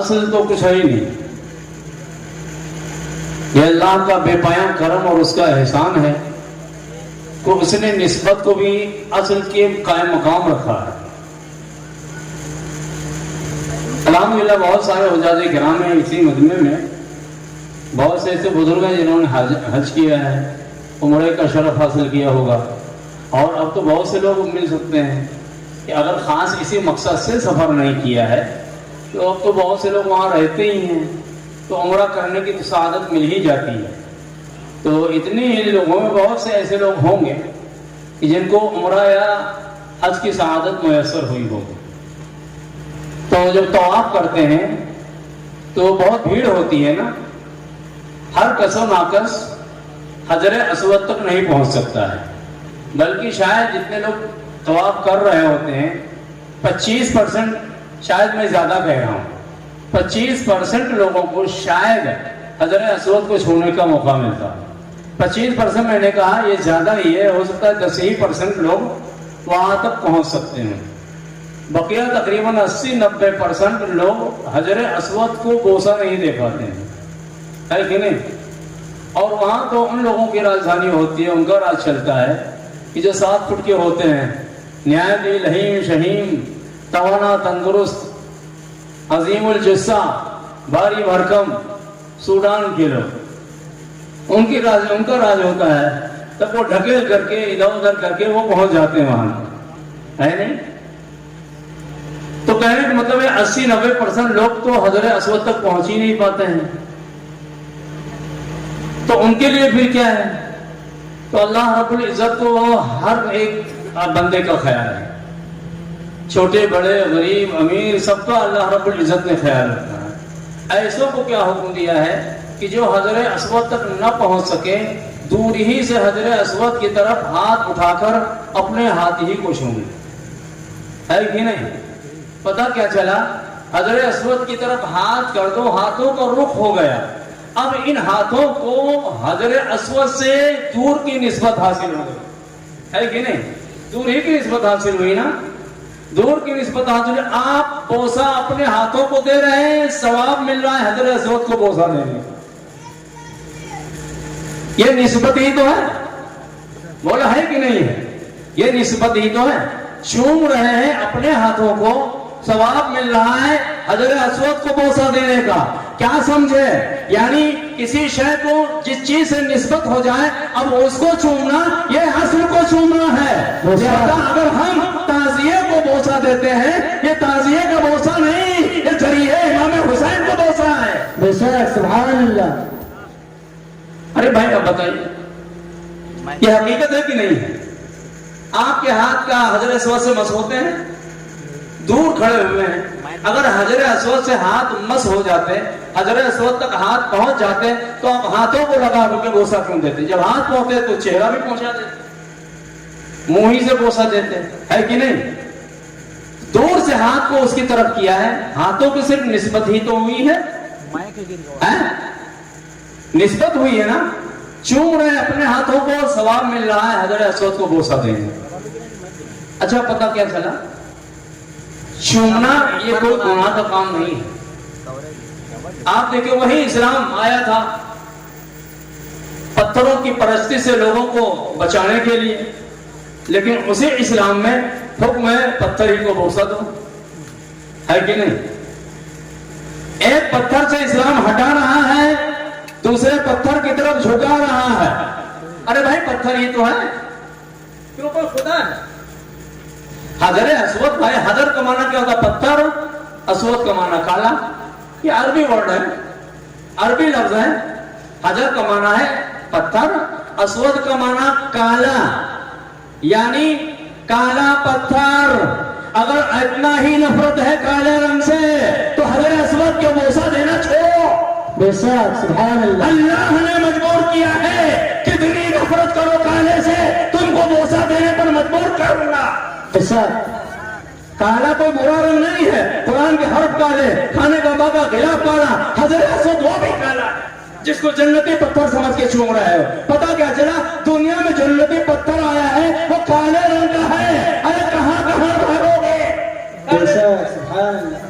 اصل تو کچھ ہے ہی نہیں. یہ اللہ کا بے پایاں کرم اور اس کا احسان ہے کہ اس نے نسبت کو بھی اصل کے قائم مقام رکھا ہے. الحمدللہ بہت سارے حجاج کرام ہیں اسی مجمع میں، بہت سے ایسے بزرگ ہیں جنہوں نے حج کیا ہے، عمرے کا شرف حاصل کیا ہوگا، اور اب تو بہت سے لوگ مل سکتے ہیں کہ اگر خاص کسی مقصد سے سفر نہیں کیا ہے تو اب تو بہت سے لوگ وہاں رہتے ہی ہیں، تو عمرہ کرنے کی تو سعادت مل ہی جاتی ہے. تو اتنے ہی لوگوں میں بہت سے ایسے لوگ ہوں گے کہ جن کو عمرہ یا حج کی سعادت میسر ہوئی ہوگی. تو جب طواف کرتے ہیں تو بہت بھیڑ ہوتی ہے نا، ہر کس و ناکس حجر اسود تک نہیں پہنچ سکتا ہے، بلکہ شاید جتنے لوگ طواف کر رہے ہوتے ہیں 25%، شاید میں زیادہ کہہ رہا ہوں، 25% لوگوں کو شاید حجر اسود کو چھونے کا موقع ملتا ہے. 25% میں نے کہا یہ زیادہ ہی ہے، ہو سکتا ہے 10% لوگ وہاں تک پہنچ سکتے ہیں. بقیہ تقریباً 80-90% لوگ حجر اسود کو بوسہ نہیں دے پاتے ہیں، ہے کہ نہیں؟ اور وہاں تو ان لوگوں کی راجدھانی ہوتی ہے، ان کا راج چلتا ہے کہ جو 7 فٹ کے ہوتے ہیں، نہایت لحیم شہیم، توانا تندرست، عظیم الجثہ، بھاری بھرکم سوڈان کے لوگ، ان کا راج ہوتا ہے. تب وہ ڈھکیل کر کے ادھر ادھر کر کے وہ پہنچ جاتے ہیں وہاں، ہے نہیں؟ تو کہنے کا مطلب ہے 80-90% لوگ تو حجر اسود تک پہنچ ہی نہیں پاتے ہیں. تو ان کے لیے پھر کیا ہے؟ تو اللہ رب العزت کو ہر ایک بندے کا خیال ہے، چھوٹے بڑے غریب امیر سب کا اللہ رب العزت نے خیال رکھا ہے. ایسوں کو کیا حکم دیا ہے کہ جو حجر اسود تک نہ پہنچ سکے دور ہی سے حجر اسود کی طرف ہاتھ اٹھا کر اپنے ہاتھ ہی کو چھوئیں، ہے کہ نہیں؟ پتہ کیا چلا؟ حجر اسود کی طرف ہاتھ کر دو، ہاتھوں کا رخ ہو گیا. اب ان ہاتھوں کو حجر اسود سے دور کی نسبت حاصل ہو گئی، ہے کہ نہیں؟ دور ہی کی نسبت حاصل ہوئی نا، دور کی نسبت حاصل ہوئی. آپ بوسہ اپنے ہاتھوں کو دے رہے ہیں، ثواب مل رہا ہے حجر اسود کو بوسہ دینے کا. یہ نسبت ہی تو ہے، بولا ہے کہ نہیں ہے؟ یہ نسبت ہی تو ہے. چوم رہے ہیں اپنے ہاتھوں کو، ثواب مل رہا ہے حجر اسود کو بوسہ دینے کا. کیا سمجھے؟ یعنی کسی شے کو جس چیز سے نسبت ہو جائے اب اس کو چومنا یہ اصل کو چومنا ہے. اگر ہم تعزیے کو بوسہ دیتے ہیں، یہ تعزیے کا بوسہ نہیں، یہ ذریعہ امام حسین کو بوسہ ہے. بے شک، سبحان اللہ. ارے بھائی اب بتائیے یہ حقیقت ہے کہ نہیں ہے؟ آپ کے ہاتھ کا حجر اسود سے مس ہوتے ہیں، دور کھڑے ہوئے ہیں، اگر حجر اسود سے ہاتھ مس ہو جاتے، حجر اسود تک ہاتھ پہنچ جاتے تو آپ ہاتھوں کو لگا کے بوسہ کیوں دیتے؟ جب ہاتھ پہنچتے تو چہرہ بھی پہنچا دیتے، منہ ہی سے بوسہ دیتے، ہے کہ نہیں؟ دور سے ہاتھ کو اس کی طرف کیا ہے، ہاتھوں کی صرف نسبت ہی تو ہوئی ہے، نسبت ہوئی ہے نا. چوم رہے اپنے ہاتھوں کو، ثواب مل رہا ہے حجر اسود کو بوسہ دینے. اچھا پتہ کیا چلا؟ چومنا یہ کوئی گناہ کا کام نہیں ہے. آپ دیکھیں وہی اسلام آیا تھا پتھروں کی پرستی سے لوگوں کو بچانے کے لیے، لیکن اسی اسلام میں حکم ہے پتھر ہی کو بوسہ دو، ہے کہ نہیں؟ ایک پتھر سے اسلام ہٹا رہا ہے، دوسرے پتھر کی طرف جھکا رہا ہے. ارے بھائی پتھر ہی تو ہے، کیوں کوئی خدا ہے؟ حجر اسود، بھائی حجر کا معنی کیا ہوتا ہے؟ پتھر، اسود کا معنی کالا. یہ عربی ورڈ ہے، عربی لفظ ہے. حجر کا معنی ہے پتھر، اسود کا معنی کالا، یعنی کالا پتھر. اگر اتنا ہی نفرت ہے کالے رنگ سے تو حجر اسود کو بوسہ دینا چھوڑو. بے شک، سبحان اللہ. اللہ نے مجبور کیا ہے، کتنی نفرت کرو کالے سے، تم کو بوسہ دینے پر مجبور کروں گا. بے شک، کالا کوئی برا رنگ نہیں ہے، قرآن کے حرف کالے، کھانے کا باغ خلاف کالا، حجر اسود وہ بھی کالا ہے جس کو جنتی پتھر سمجھ کے چوم رہے ہو. پتا کیا چلا؟ دنیا میں جنتی پتھر آیا ہے وہ کالے رنگ کا ہے. ارے کہاں کہاں بھاگو گے؟ بے شک، سبحان اللہ.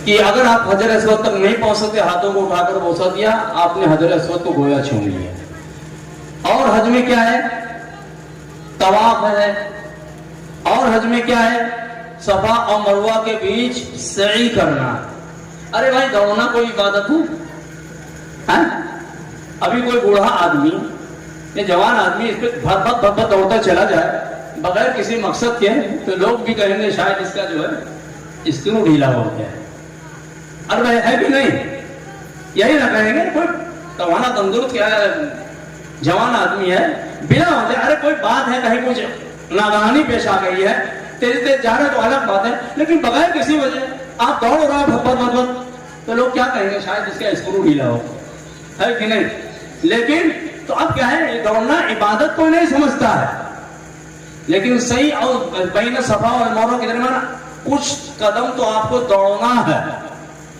کہ اگر آپ حجر اسود تک نہیں پہنچ سکتے ہاتھوں کو اٹھا کر بوسہ دیا آپ نے حجر اسود کو گویا چھو لیا۔ اور حج میں کیا ہے؟ طواف ہے۔ اور حج میں کیا ہے؟ صفا اور مروہ کے بیچ سعی کرنا۔ ارے بھائی دوڑنا کوئی عبادت ہے؟ ابھی کوئی بوڑھا آدمی یا جوان آدمی اس پہ بھت بھت دوڑتا چلا جائے بغیر کسی مقصد کے تو لوگ بھی کہیں گے شاید اس کا جو ہے اسکرو ڈھیلا ہو گیا ہے۔ ارے بھائی ہے بھی نہیں، یہی نہ کہیں گے کوئی توانا تندرست کیا ہے جوان آدمی ہے بنا وجہ، ارے کوئی بات ہے کہیں کچھ نادانی پیش آ گئی ہے تیز تیز جا رہے تو الگ بات ہے، لیکن بغیر کسی وجہ آپ دوڑ رہا بھت تو لوگ کیا کہیں گے شاید اس کا اسکرو ڈھیلا ہو، ہے کہ نہیں؟ لیکن تو اب کیا ہے دوڑنا عبادت کو نہیں سمجھتا ہے، لیکن صحیح اور بین صفا اور مروہ کے درمیان کچھ قدم تو آپ کو دوڑنا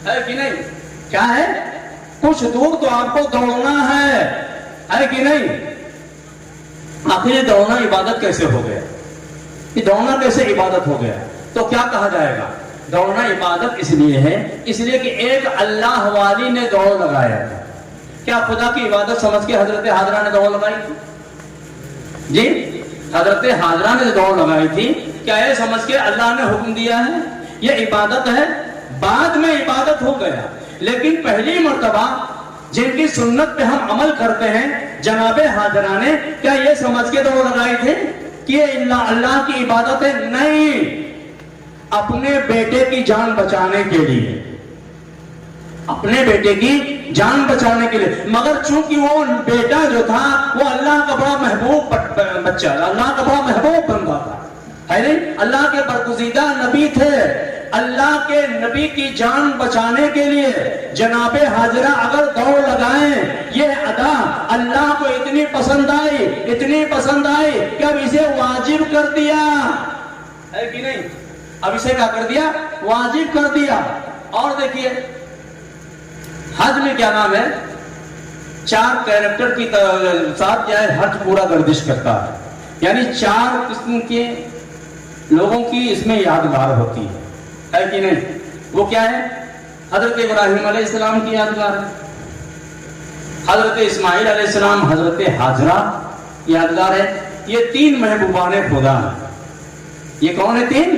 ہے کہ نہیں؟ کیا ہے؟ کچھ دور تو آپ کو دوڑنا ہے کہ نہیں؟ آخر یہ دوڑنا عبادت کیسے ہو گیا؟ یہ دوڑنا کیسے عبادت ہو گیا؟ تو کیا کہا جائے گا؟ دوڑنا عبادت اس لیے ہے، اس لیے کہ ایک اللہ والی نے دوڑ لگایا تھا۔ کیا خدا کی عبادت سمجھ کے حضرت حاضرہ نے دوڑ لگائی تھی؟ جی حضرت حاضرہ نے دوڑ لگائی تھی، کیا یہ سمجھ کے اللہ نے حکم دیا ہے یہ عبادت ہے؟ بعد میں عبادت ہو گیا، لیکن پہلی مرتبہ جن کی سنت پہ ہم عمل کرتے ہیں جناب حاضرہ نے کیا یہ سمجھ کے دوڑ لگائی تھی کہ یہ اللہ کی عبادت ہے؟ نہیں، اپنے بیٹے کی جان بچانے کے لیے، اپنے بیٹے کی جان بچانے کے لیے۔ مگر چونکہ وہ بیٹا جو تھا وہ اللہ کا بڑا محبوب بچہ، اللہ کا بڑا محبوب بندہ تھا، ہے نہیں؟ اللہ کے برگزیدہ نبی تھے، اللہ کے نبی کی جان بچانے کے لیے جناب حاضرہ اگر دوڑ لگائیں، یہ ادا اللہ کو اتنی پسند آئی کہ اب اسے واجب کر دیا، ہے کہ نہیں؟ اب اسے کیا کر دیا؟ واجب کر دیا۔ اور دیکھیے حج میں کیا نام ہے؟ 4 کیریکٹر کی ساتھ کیا ہے حج پورا گردش کرتا ہے، یعنی 4 قسم کے لوگوں کی اس میں یادگار ہوتی ہے کہ نہیں؟ وہ کیا ہے؟ حضرت ابراہیم علیہ السلام کی یادگار، حضرت اسماعیل علیہ السلام، حضرت حاجرہ یادگار ہے۔ یہ 3 محبوبان خدا ہیں۔ یہ کون ہے 3؟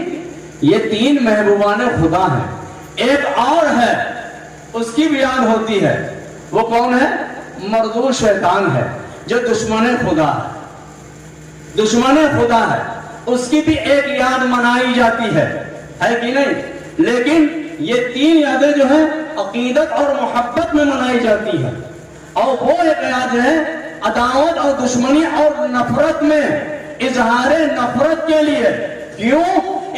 یہ 3 محبوبان خدا ہیں۔ ایک اور ہے اس کی بھی یاد ہوتی ہے، وہ کون ہے؟ مردود شیطان ہے جو دشمن خدا ہے، دشمن خدا ہے، اس کی بھی ایک یاد منائی جاتی ہے کہ نہیں؟ لیکن یہ 3 یادیں جو ہیں عقیدت اور محبت میں منائی جاتی ہے، اور وہ ایک یاد ہے عداوت اور دشمنی اور نفرت میں، اظہار نفرت کے لیے۔ کیوں؟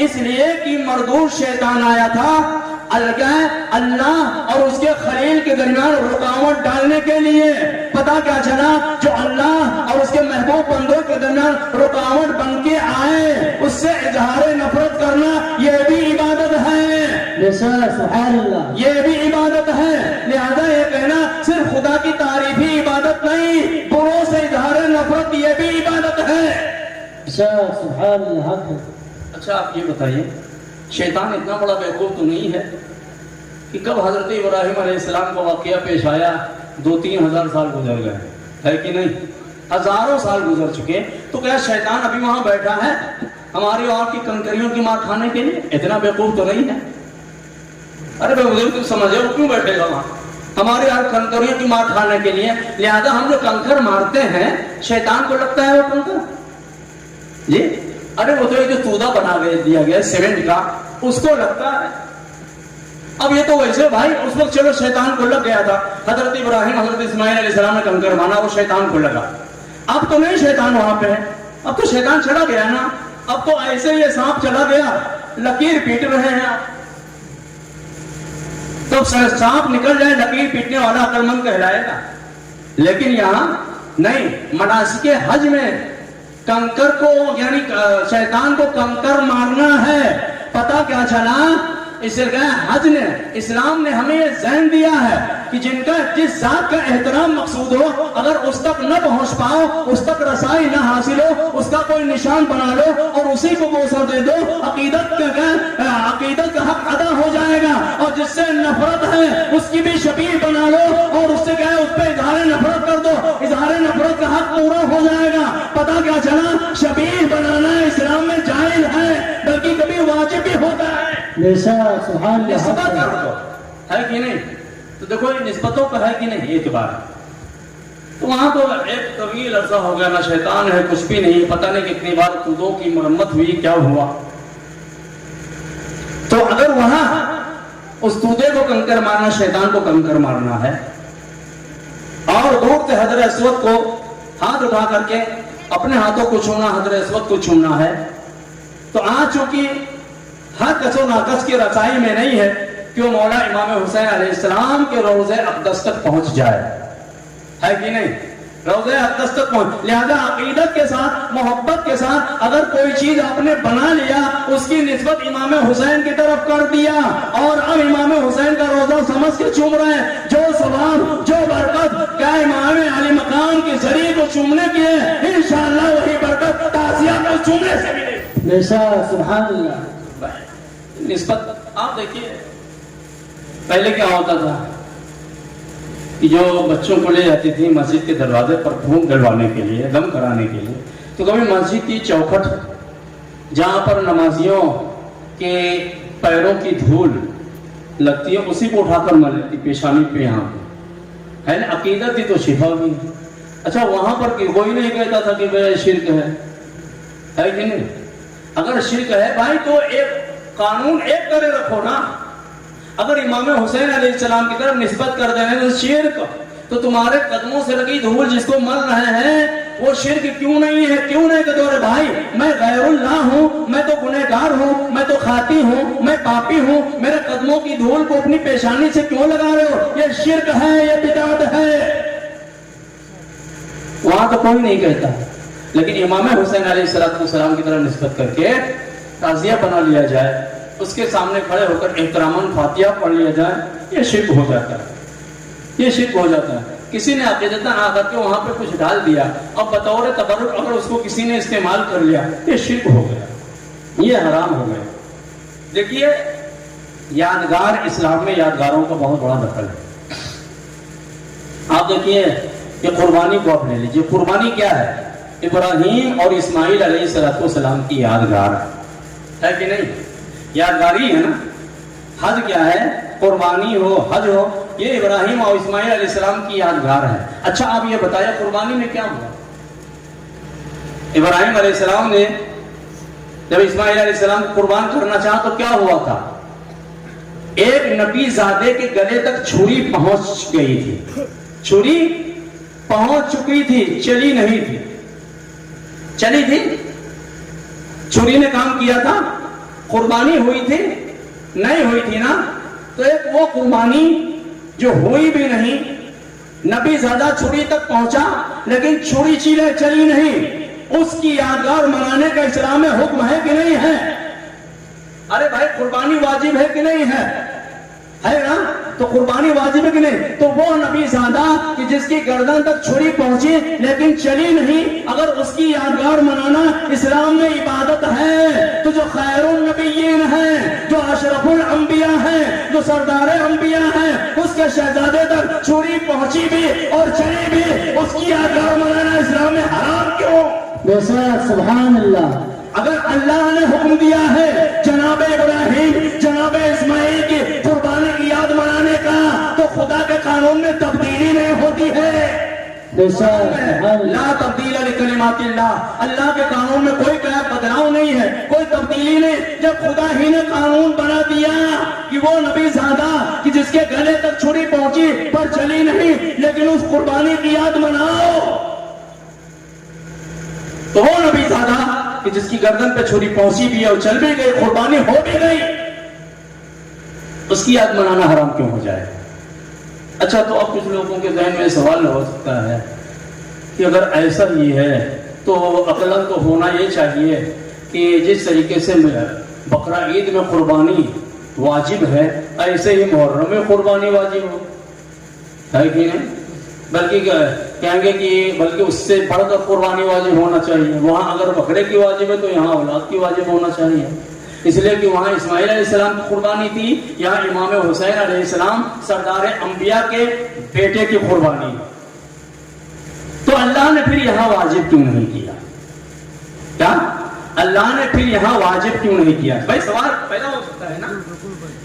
اس لیے کہ مردود شیطان آیا تھا اللہ اور اس کے خلیل کے درمیان رکاوٹ ڈالنے کے لیے۔ پتا کیا چلا؟ جو اللہ اور اس کے محبوب بندوں کے درمیان رکاوٹ بن کے آئے اس سے اظہار نفرت کرنا یہ بھی عبادت ہے، سبحان اللہ، یہ بھی عبادت ہے۔ لہذا یہ کہنا صرف خدا کی تعریف ہی عبادت نہیں، بروں سے اظہار نفرت یہ بھی عبادت ہے۔ سبحان اللہ۔ اچھا آپ یہ بتائیے شیطان اتنا بڑا بیوقوف تو نہیں ہے کہ کب حضرت ابراہیم علیہ السلام کو واقعہ پیش آیا 2-3 ہزار سال گزر گئے، ہے کہ نہیں؟ ہزاروں سال گزر چکے، تو کیا شیطان ابھی وہاں بیٹھا ہے ہماری اور کی کنکریوں کی مار کھانے کے لیے؟ اتنا بیوقوف تو نہیں ہے۔ ارے بھائی تم سمجھے وہ کیوں بیٹھے گا وہاں ہماری اور کنکریوں کی مار کھانے کے لیے؟ لہذا ہم جو کنکر مارتے ہیں شیطان کو لگتا ہے وہ کنکر، جی ارے وہ تو جو تودا بنا دیا گیا سیمنٹ کا اس کو لگتا ہے۔ اب یہ تو ویسے بھائی اس وقت چلو شیطان کو لگ گیا تھا، حضرت ابراہیم حضرت اسماعیل علیہ السلام نے کنکر مانا، وہ شیطان کو لگا۔ اب تو نہیں شیطان وہاں پہ ہے، اب تو شیطان چلا گیا نا، اب تو ایسے یہ سانپ چلا گیا، لکیر پیٹ رہے ہیں آپ۔ تو سانپ نکل جائے لکیر پیٹنے والا عقل مند کہلائے گا، لیکن یہاں نہیں۔ مناسک حج میں کنکر کو یعنی شیطان کو کنکر مارنا ہے۔ پتا کیا چلا؟ اس لیے حج نے اسلام نے ہمیں یہ ذہن دیا ہے کہ جن کا جس ذات کا احترام مقصود ہو اگر اس تک نہ پہنچ پاؤ, اس تک رسائی نہ حاصل ہو, اس کا کوئی نشان بنا لو اور اسی کو بوسہ دے دو, عقیدت کا حق ادا ہو جائے گا. اور جس سے نفرت ہے اس کی بھی شبیہ بنا لو اور اس سے کیا ہے اس پہ اظہار نفرت کر دو, اظہار نفرت کا حق پورا ہو جائے گا. پتہ کیا چلا, شبیہ بنانا اسلام میں جائز ہے بلکہ کبھی واجب بھی ہوتا ہے. سبحان اللہ. نسبت کر دو, ہے کہ نہیں؟ تو دیکھو یہ نسبتوں پر ہے کہ نہیں یہ اعتبار. تو وہاں تو ایک طویل عرصہ ہو گیا, نہ شیطان ہے کچھ بھی نہیں, پتہ نہیں کتنی بار تودوں کی مرمت ہوئی, کیا ہوا. تو اگر وہاں اس تودے کو کنکر مارنا شیطان کو کنکر مارنا ہے اور دور سے حجر اسود کو ہاتھ اٹھا کر کے اپنے ہاتھوں کو چھونا, حجر اسود کو چھونا ہے, تو آج چونکہ ہر کس و ناقص کی رسائی میں نہیں ہے کہ وہ مولا امام حسین علیہ السلام کے روضہ اقدس تک پہنچ جائے, ہے کہ نہیں؟ روضہ اقدس تک پہنچ. لہذا عقیدت کے ساتھ, محبت کے ساتھ اگر کوئی چیز آپ نے بنا لیا, اس کی نسبت امام حسین کی طرف کر دیا اور اب امام حسین کا روضہ سمجھ کے چوم رہے ہیں, جو ثواب جو برکت کیا امام علی مقام کی ذریعے کو چومنے کی ہے, انشاءاللہ وہی برکت تعزیہ کو چومنے سے ملے. سبحان اللہ. نسبت آپ دیکھیے پہلے کیا ہوتا تھا کہ جو بچوں کو لے جاتی تھی مسجد کے دروازے پر پھونک ڈلوانے کے لیے, دم کرانے کے لیے, تو کبھی مسجد کی چوکھٹ جہاں پر نمازیوں کے پیروں کی دھول لگتی ہے اسی کو اٹھا کر مر لیتی پیشانی پہ, یہاں پہ ہے نا, عقیدت کی تو شفا بھی. اچھا وہاں پر کوئی نہیں کہتا تھا کہ بھائی شرک ہے کہ نہیں؟ اگر شرک ہے بھائی تو ایک قانون ایک طرح رکھو نا. اگر امام حسین علیہ السلام کی طرف نسبت کر دیں تو شرک, تو تمہارے قدموں سے لگی دھول جس کو مل رہے ہیں وہ شرک کیوں نہیں ہے؟ کیوں نہیں کہتے رے بھائی میں غیر اللہ ہوں, میں تو گنہگار ہوں, میں تو خاطی ہوں, میں پاپی ہوں, میرے قدموں کی دھول کو اپنی پیشانی سے کیوں لگا رہے ہو؟ یہ شرک ہے, یہ بدعت ہے. وہاں تو کوئی نہیں کہتا, لیکن امام حسین علیہ السلام کی طرف نسبت کر کے تعزیہ بنا لیا جائے, اس کے سامنے کھڑے ہو کر احتراماً فاتحہ پڑھ لیا جائے, یہ شرک ہو جاتا ہے, یہ شرک ہو جاتا ہے. کسی نے عقیدتاً آ کر کے وہاں پہ کچھ ڈال دیا, اب بطور تبرک اگر اس کو کسی نے استعمال کر لیا, یہ شرک ہو گیا, یہ حرام ہو گیا. دیکھیے یادگار, اسلام میں یادگاروں کا بہت بڑا دخل ہے. آپ دیکھیے یہ قربانی کو آپ لے لیجیے, قربانی کیا ہے؟ ابراہیم اور اسماعیل علیہ السلام کی یادگار ہے کہ نہیں؟ یادگاری ہے نا. حج کیا ہے؟ قربانی ہو, حج ہو, یہ ابراہیم اور اسماعیل علیہ السلام کی یادگار ہے. اچھا آپ یہ بتائیے قربانی میں کیا ہوا؟ ابراہیم علیہ السلام نے جب اسماعیل علیہ السلام کو قربان کرنا چاہا تو کیا ہوا تھا؟ ایک نبی زادے کے گلے تک چھری پہنچ گئی تھی, چھری پہنچ چکی تھی, چلی نہیں تھی. چلی تھی, چھری نے کام کیا تھا, قربانی ہوئی تھی نہیں ہوئی تھی نا. تو ایک وہ قربانی جو ہوئی بھی نہیں, نبی زادہ چھری تک پہنچا لیکن چھری چلی نہیں, اس کی یادگار منانے کا اسلام میں حکم ہے کہ نہیں ہے؟ ارے بھائی قربانی واجب ہے کہ نہیں ہے نا؟ تو قربانی واجب ہے کہ نہیں؟ تو وہ نبی زادہ کہ جس کی گردن تک چھری پہنچی لیکن چلی نہیں, اگر اس کی یادگار منانا اسلام میں عبادت ہے, تو جو خیر النبیین ہیں, جو اشرف الانبیاء ہیں, جو سردار انبیاء ہیں, اس کے شہزادے تک چھری پہنچی بھی اور چلی بھی, اس کی یادگار منانا اسلام میں حرام کیوں؟ سبحان اللہ. اگر اللہ نے حکم دیا ہے جناب ابراہیم جناب اسماعیل کی قربانی کی یاد منانے کا, تو خدا کے قانون میں تبدیلی نہیں ہوتی ہے. لا تبدیل لکلمات اللہ, اللہ کے قانون میں کوئی بدلاؤ نہیں ہے, کوئی تبدیلی نہیں. جب خدا ہی نے قانون بنا دیا کہ وہ نبی زادہ کہ جس کے گلے تک چھری پہنچی پر چلی نہیں لیکن اس قربانی کی یاد مناؤ, تو وہ نبی زادہ کہ جس کی گردن پہ چھری پہنچی بھی اور چل بھی گئی, قربانی ہو بھی گئی, اس کی یاد منانا حرام کیوں ہو جائے؟ اچھا تو اب کچھ لوگوں کے ذہن میں سوال ہو سکتا ہے کہ اگر ایسا ہی ہے تو عقلاً تو ہونا یہ چاہیے کہ جس طریقے سے بقرہ عید میں قربانی واجب ہے ایسے ہی محرم میں قربانی واجب ہو، ہے کہ نہیں؟ بلکہ کہیں گے کہ بلکہ اس سے بڑھ کر قربانی واجب ہونا چاہیے. وہاں اگر بکرے کی واجب ہے تو یہاں اولاد کی واجب ہونا چاہیے، اس لیے کہ وہاں اسماعیل علیہ السلام کی قربانی تھی، یہاں امام حسین علیہ السلام سردار انبیاء کے بیٹے کی قربانی. تو اللہ نے پھر یہاں واجب کیوں نہیں کیا؟ کیا اللہ نے پھر یہاں واجب کیوں نہیں کیا؟ بھائی سوال پیدا ہو سکتا ہے نا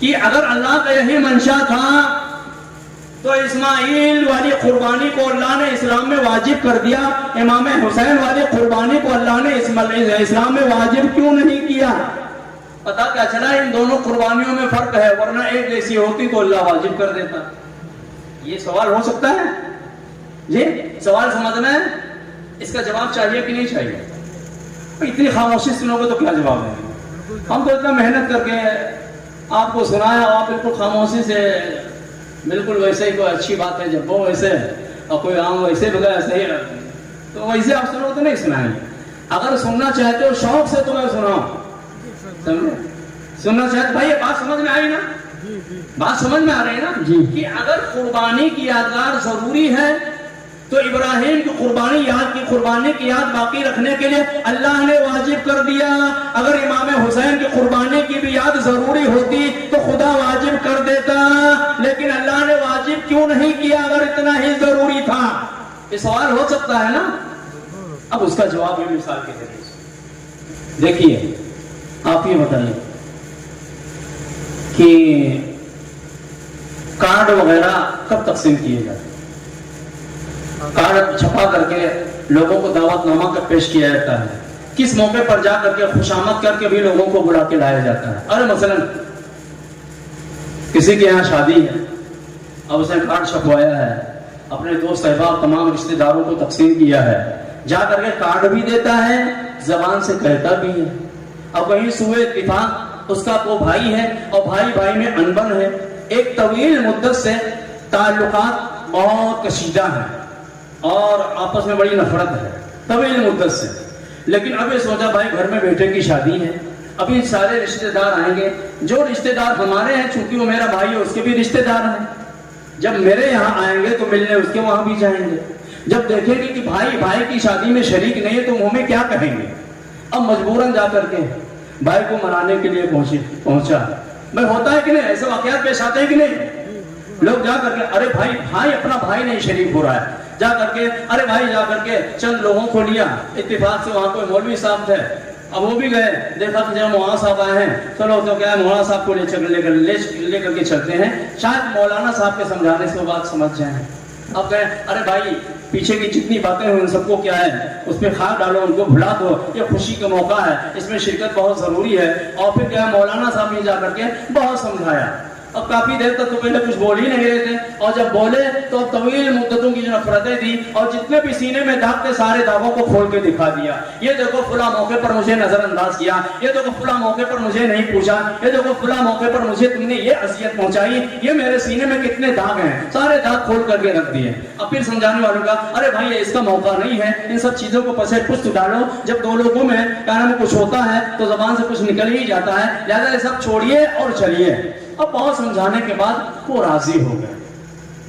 کہ اگر اللہ کا یہی منشا تھا تو اسماعیل والی قربانی کو اللہ نے اسلام میں واجب کر دیا، امام حسین والی قربانی کو اللہ نے اسلام میں واجب کیوں نہیں کیا؟ پتا کیا چلا ان دونوں قربانیوں میں فرق ہے، ورنہ ایک جیسی ہوتی تو اللہ واجب کر دیتا. یہ سوال ہو سکتا ہے؟ جی سوال سمجھنا ہے، اس کا جواب چاہیے کہ نہیں چاہیے؟ اتنی خاموشی سنو گے تو کیا جواب دیں گے؟ ہم تو اتنا محنت کر کے آپ کو سنایا، آپ بالکل خاموشی سے بالکل ویسے ہی کوئی اچھی بات ہے جب وہ ویسے اور کوئی عام ویسے بغیر صحیح تو ویسے آپ سنو تو نہیں سنائیں گے. اگر سننا چاہتے ہو شوق سے تو میں سناؤں، سمجھے؟ سننا چاہتے بھائی یہ بات سمجھ میں آئی نا؟ بات سمجھ میں آ رہی ہے نا کہ اگر قربانی کی یادگار ضروری ہے تو ابراہیم کی قربانی کی یاد باقی رکھنے کے لیے اللہ نے واجب کر دیا. اگر امام حسین کی قربانی کی بھی یاد ضروری ہوتی تو خدا واجب کر دیتا، لیکن اللہ نے واجب کیوں نہیں کیا اگر اتنا ہی ضروری تھا؟ یہ سوال ہو سکتا ہے نا. اب اس کا جواب یہ مثال کے ذریعے سے دیکھیے. آپ یہ بتائیے کہ کارڈ وغیرہ کب تقسیم کیے جاتے؟ کارڈ چھپا کر کے لوگوں کو دعوت نامہ کر پیش کیا جاتا ہے؟ کس موقع پر جا کر کے خوشامد کر کے بھی لوگوں کو بلا کے لایا جاتا ہے؟ ارے مثلا کسی کے یہاں شادی ہے، اب اس نے کارڈ چھپوایا ہے، اپنے دوست احباب تمام رشتہ داروں کو تقسیم کیا ہے، جا کر کے کارڈ بھی دیتا ہے، زبان سے کہتا بھی ہے. اب کہیں سوئے اتفاق اس کا وہ بھائی ہے اور بھائی میں انبن ہے، ایک طویل مدت سے تعلقات بہت کشیدہ ہیں اور آپس میں بڑی نفرت ہے طویل مدت سے. لیکن اب یہ سوچا بھائی گھر میں بیٹے کی شادی ہے، ابھی سارے رشتہ دار آئیں گے، جو رشتہ دار ہمارے ہیں چونکہ وہ میرا بھائی ہے اس کے بھی رشتہ دار ہیں، جب میرے یہاں آئیں گے تو ملنے اس کے وہاں بھی جائیں گے. جب دیکھیں گے کہ بھائی کی شادی میں شریک نہیں ہے تو منہ میں کیا کہیں گے؟ اب مجبوراً جا کر کے بھائی کو منانے کے لیے پہنچا. بھائی ہوتا ہے کہ نہیں؟ ایسے واقعات پیش آتے ہیں کہ نہیں؟ لوگ جا کر کے ارے بھائی اپنا بھائی نہیں شریک ہو رہا ہے، جا کر کے ارے بھائی جا کر کے چند لوگوں کو لیا، اتفاق سے وہاں کوئی مولوی صاحب تھے، اب وہ بھی گئے، دیکھا کہ جب مولانا صاحب آئے ہیں چلو تو کیا مولانا صاحب کو لے کر کے چلتے ہیں، شاید مولانا صاحب کے سمجھانے سے وہ بات سمجھ جائیں. اب گئے ارے بھائی پیچھے کی جتنی باتیں ہیں ان سب کو کیا ہے اس پہ خاک ڈالو، ان کو بھلا دو، یہ خوشی کا موقع ہے، اس میں شرکت بہت ضروری ہے. اور پھر کیا مولانا صاحب نے جا کر کے بہت سمجھایا. اب کافی دیر تک تو پہلے کچھ بول ہی نہیں رہے تھے، اور جب بولے تو اب طویل مدتوں کی جو نفرتیں تھی اور جتنے بھی سینے میں داغ تھے سارے داغوں کو کھول کے دکھا دیا. یہ دیکھو فلاں موقع پر مجھے نظر انداز کیا، یہ دیکھو فلاں موقع پر مجھے نہیں پوچھا، یہ دیکھو فلاں موقع پر مجھے تم نے یہ اذیت پہنچائی، یہ میرے سینے میں کتنے داغ ہیں، سارے داغ کھول کر کے رکھ دیے. اب پھر سمجھانے والوں کا ارے بھائی اس کا موقع نہیں ہے، ان سب چیزوں کو پسے پشت ڈالو، جب دو لوگوں میں کہنے میں کچھ ہوتا ہے تو زبان سے کچھ نکل ہی جاتا ہے، لہذا یہ سب چھوڑیے اور چلیے. اب بہت سمجھانے کے بعد وہ راضی ہو گئے،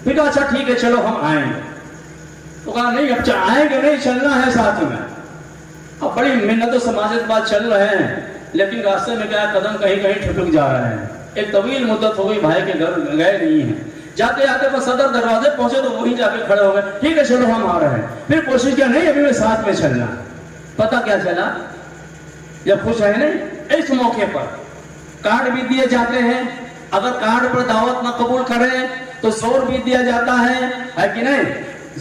پھر کہا اچھا ٹھیک ہے چلو ہم آئیں گے. تو کہا نہیں اب آئیں گے نہیں، چلنا ہے ساتھ میں. اب بڑی منت و سماجت بات چل رہے ہیں، لیکن راستے میں کیا قدم کہیں ٹھٹک جا رہے ہیں. ایک طویل مدت ہو گئی بھائی کے گھر گئے نہیں ہیں، جاتے جاتے بس صدر دروازے پہنچے تو وہیں جا کے کھڑے ہو گئے، ٹھیک ہے چلو ہم آ رہے ہیں. پھر کوشش کیا نہیں ابھی میں ساتھ میں چلنا. پتہ کیا چلا جب خوش ہے نہیں اس موقع پر کارڈ بھی دیے جاتے ہیں، اگر کارڈ پر دعوت نہ قبول کرے تو زور بھی دیا جاتا ہے کہ نہیں،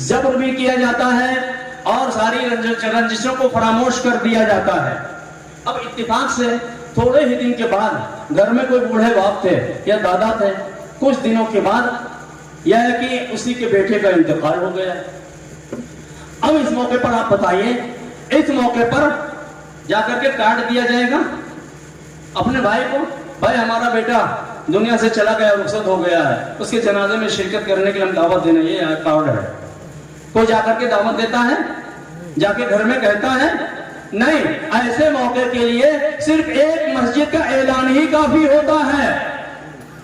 جبر بھی کیا جاتا ہے اور ساری رنجشوں کو فراموش کر دیا جاتا ہے. اب اتفاق سے تھوڑے ہی دن کے بعد گھر میں کوئی بوڑھے باپ تھے یا دادا تھے، کچھ دنوں کے بعد یہ ہے کہ اسی کے بیٹے کا انتقال ہو گیا. اب اس موقع پر آپ بتائیے، اس موقع پر جا کر کے کارڈ دیا جائے گا اپنے بھائی کو، بھائی ہمارا بیٹا دنیا سے چلا گیا، رخصت ہو گیا ہے، اس کے جنازے میں شرکت کرنے کے لیے ہم دعوت دینے، یہ کارڈ ہے. کوئی جا کر کے دعوت دیتا ہے، جا کے گھر میں کہتا ہے؟ نہیں. ایسے موقع کے لیے صرف ایک مسجد کا اعلان ہی کافی ہوتا ہے.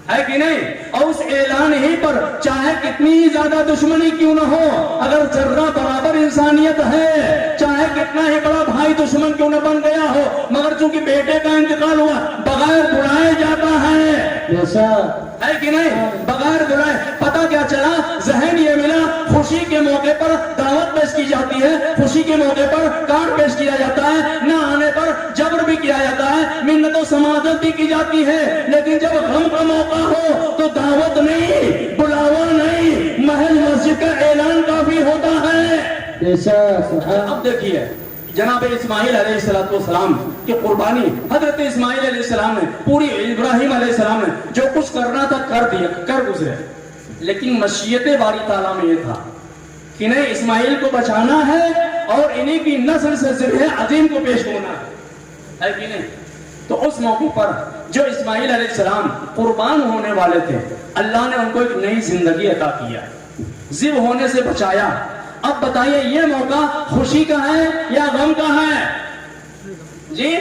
ہے کہ نہیں؟ اور اس اعلان ہی پر چاہے کتنی ہی زیادہ دشمنی کیوں نہ ہو، اگر ذرہ برابر انسانیت ہے، چاہے کتنا ہی بڑا بھائی دشمن کیوں نہ بن گیا ہو، مگر چونکہ بیٹے کا انتقال ہوا بغیر بلائے جاتا ہے، ہے کہ نہیں؟ بغیر بلائے۔ پتہ کیا چلا؟ ذہن یہ ملا خوشی کے موقع پر دعوت پیش کی جاتی ہے، خوشی کے موقع پر کارڈ پیش کیا جاتا ہے، نہ آنے پر جبر بھی کیا جاتا ہے، منت و سماجت بھی کی جاتی ہے، لیکن جب غم کا موقع ہو تو دعوت نہیں، بلاوا نہیں، محل مسجد کا اعلان کافی ہوتا ہے۔ اب دیکھیے جناب اسماعیل علیہ السلام کی قربانی، حضرت اسماعیل علیہ السلام نے، پوری ابراہیم علیہ السلام نے جو کچھ کرنا تھا کر دیا، کر گزرے، لیکن مشیت باری تعالیٰ میں یہ تھا کہ نہیں اسماعیل کو بچانا ہے اور انہی کی نسل سے ذبح عظیم کو پیش ہونا ہے کہ نہیں؟ تو اس موقع پر جو اسماعیل علیہ السلام قربان ہونے والے تھے، اللہ نے ان کو ایک نئی زندگی عطا کیا، ذبح ہونے سے بچایا۔ اب بتائیے یہ موقع خوشی کا ہے یا غم کا ہے؟ جی،